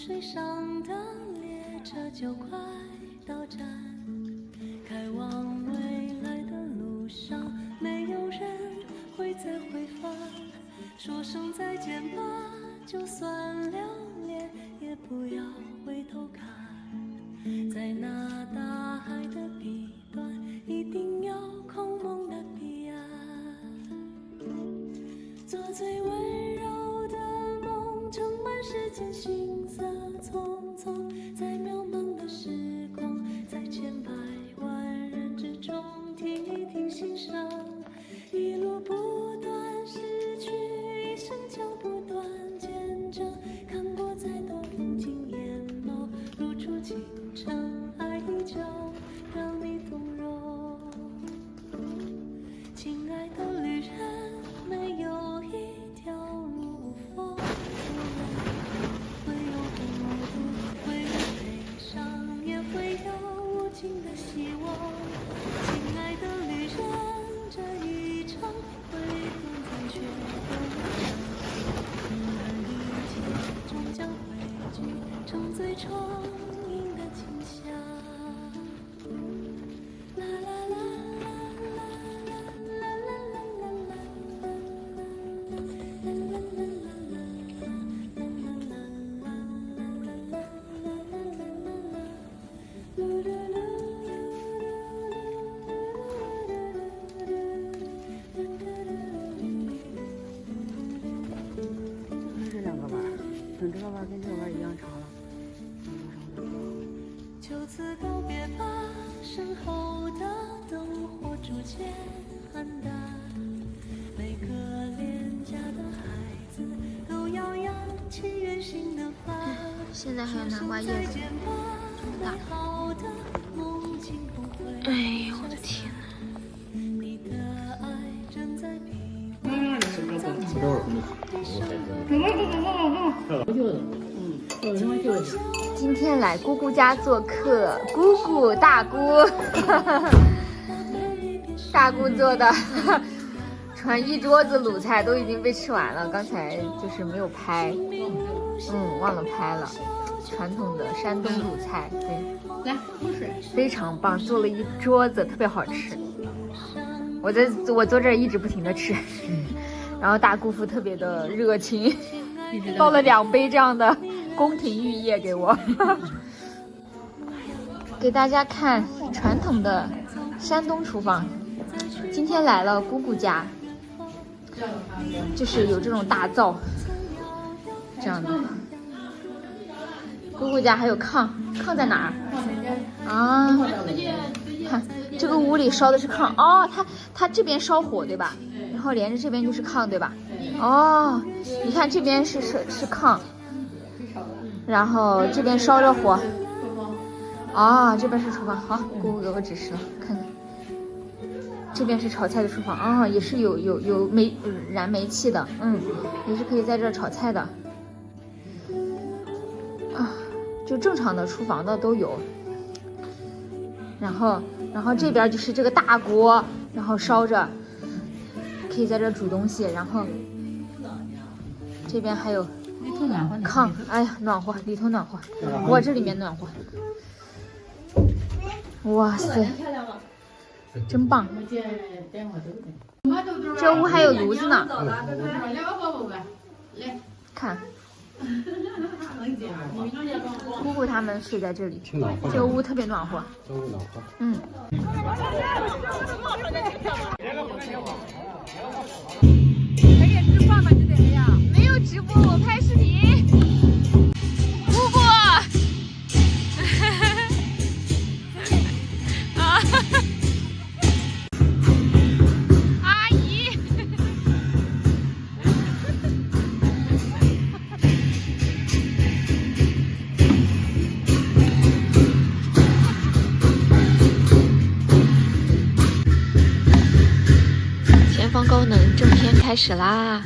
水上的列车就快到站，开往未来的路上，没有人会再回返。说声再见吧，就算留恋，也不要回头看。在那大海的彼端，一定有空梦的彼岸。做最温柔的梦，盛满世间行色匆匆，在渺茫的时光，在千百万人之中，听一听心声，一路不断失去，一生就不断见证，看过再多风景眼眸，如初清晨，爱依旧让你动容。亲爱的旅人，没有一条路无风无浪，会有孤独，会有悲伤，也会有无尽的希望。亲爱的旅人，这一程会短暂却又永恒，而一切终将汇聚成最充盈的景象。啦啦啦啦啦啦啦啦这两个弯，等这个弯跟这个弯一样长了。就此告别吧，身后的灯火逐渐暗淡，每个脸颊的孩子都要扬起远行的帆。现在还有南瓜叶子，真大。哎呦我的天哪！你的爱正在疲惫。今天来姑姑家做客，姑姑大姑，大姑做的，传一桌子卤菜都已经被吃完了，刚才就是没有拍，忘了拍了。传统的山东卤菜，对，来喝水，非常棒，做了一桌子，特别好吃。我坐这儿一直不停的吃，然后大姑父特别的热情，倒了2杯这样的宫廷玉液给我，给大家看传统的山东厨房。今天来了姑姑家，就是有这种大灶，这样的。姑姑家还有炕在哪儿？啊，看这个屋里烧的是炕哦，它这边烧火对吧？然后连着这边就是炕对吧？哦，你看这边是炕，然后这边烧着火。啊，这边是厨房。好，姑姑给我指示了，看看。这边是炒菜的厨房啊，也是有燃煤气的，也是可以在这儿炒菜的。啊。就正常的厨房的都有，然后这边就是这个大锅，然后烧着，可以在这煮东西，然后这边还有炕，哎呀，暖和，里头暖和，哇，这里面暖和，哇塞，真棒！这屋还有炉子呢，看。姑姑他们睡在这里，挺暖和的，这屋特别暖和。这屋暖和。还得直播吗？就得了呀。没有直播，我拍视频。姑姑。啊。阿姨。前方高能正片开始啦！